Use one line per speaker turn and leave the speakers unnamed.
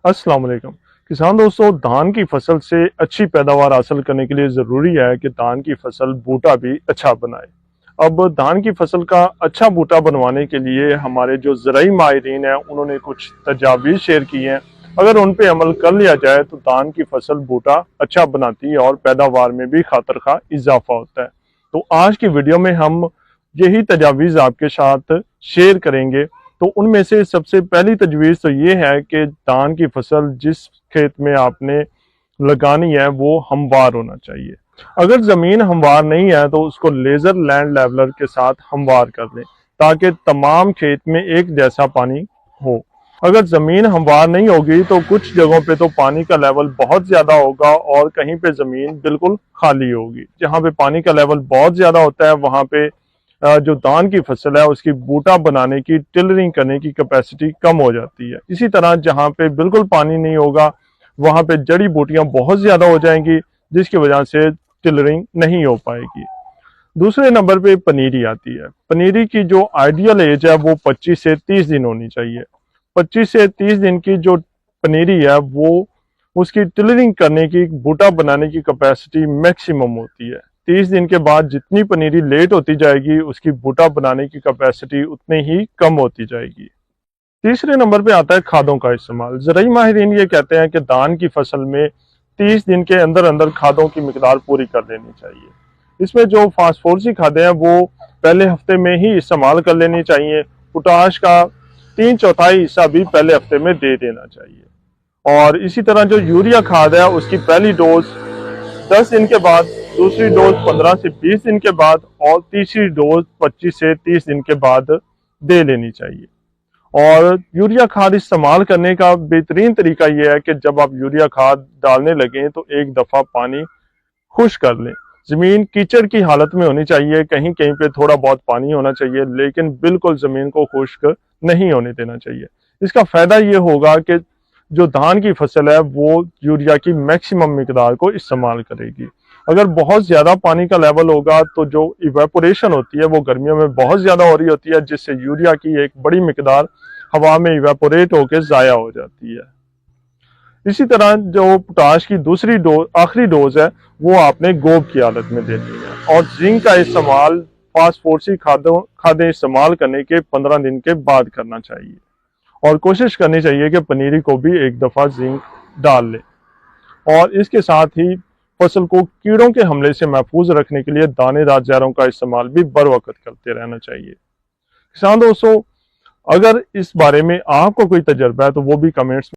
अस्सलाम वालेकुम। किसान दोस्तों, धान की फसल से अच्छी पैदावार हासिल करने के लिए ज़रूरी है कि धान की फसल बूटा भी अच्छा बनाए। अब धान की फसल का अच्छा बूटा बनवाने के लिए हमारे जो ज़राई माहिरीन हैं उन्होंने कुछ तजावीज़ शेयर की हैं। अगर उन पे अमल कर लिया जाए तो धान की फसल बूटा अच्छा बनाती है और पैदावार में भी खातर खा इजाफा होता है। तो आज की वीडियो में हम यही तजावीज़ आपके साथ शेयर करेंगे। तो उनमें से सबसे पहली तजवीज़ तो ये है कि धान की फसल जिस खेत में आपने लगानी है वो हमवार होना चाहिए। अगर ज़मीन हमवार नहीं है तो उसको लेज़र लैंड लेवलर के साथ हमवार कर लें ताकि तमाम खेत में एक जैसा पानी हो। अगर ज़मीन हमवार नहीं होगी तो कुछ जगहों पे तो पानी का लेवल बहुत ज़्यादा होगा और कहीं पे ज़मीन बिल्कुल खाली होगी। जहाँ पे पानी का लेवल बहुत ज़्यादा होता है वहाँ पे जो धान की फसल है उसकी बूटा बनाने की, टिलरिंग करने की कैपेसिटी कम हो जाती है। इसी तरह जहाँ पे बिल्कुल पानी नहीं होगा वहाँ पे जड़ी बूटियां बहुत ज्यादा हो जाएंगी जिसकी वजह से टिलरिंग नहीं हो पाएगी। दूसरे नंबर पे पनीरी आती है। पनीरी की जो आइडियल एज है वो 25 से 30 दिन होनी चाहिए। 25 से 30 दिन की जो पनीरी है वो उसकी टिलरिंग करने की, बूटा बनाने की कैपेसिटी मैक्सिमम होती है। 30 दिन के बाद जितनी पनीरी लेट होती जाएगी उसकी बूटा बनाने की कैपेसिटी उतनी ही कम होती जाएगी। तीसरे नंबर पे आता है खादों का इस्तेमाल। ज़राई माहिरीन ये कहते हैं कि धान की फसल में 30 दिन के अंदर अंदर खादों की मिकदार पूरी कर लेनी चाहिए। इसमें जो फास्फोरसी खादें हैं वो पहले हफ्ते में ही इस्तेमाल कर लेनी चाहिए। पोटाश का 3/4 हिस्सा भी पहले हफ्ते में दे देना चाहिए। और इसी तरह जो यूरिया खाद है उसकी पहली डोज 10 दिन के बाद, दूसरी डोज 15 से 20 दिन के बाद और तीसरी डोज 25 से 30 दिन के बाद दे लेनी चाहिए। और यूरिया खाद इस्तेमाल करने का बेहतरीन तरीका यह है कि जब आप यूरिया खाद डालने लगें तो एक दफ़ा पानी खुश कर लें। ज़मीन कीचड़ की हालत में होनी चाहिए, कहीं कहीं पे थोड़ा बहुत पानी होना चाहिए, लेकिन बिल्कुल ज़मीन को खुश्क नहीं होने देना चाहिए। इसका फ़ायदा ये होगा कि जो धान की फसल है वो यूरिया की मैक्सिमम मिकदार को इस्तेमाल करेगी। अगर बहुत ज़्यादा पानी का लेवल होगा तो जो इवेपोरेशन होती है वो गर्मियों में बहुत ज़्यादा हो रही होती है, जिससे यूरिया की एक बड़ी मिकदार हवा में इवेपोरेट होकर ज़ाया हो जाती है। इसी तरह जो पोटाश की दूसरी डोज, आखिरी डोज है वो आपने गोब की हालत में देनी है। और जिंक का इस्तेमाल फास्फोरसी खादें इस्तेमाल करने के 15 दिन के बाद करना चाहिए। और कोशिश करनी चाहिए कि पनीरी को भी एक दफ़ा जिंक डाल ले। और इसके साथ ही फसल को कीड़ों के हमले से महफूज रखने के लिए दानेदार जहरों का इस्तेमाल भी बर वक्त करते रहना चाहिए। किसान दोस्तों, अगर इस बारे में आपको कोई तजर्बा है तो वो भी कमेंट्स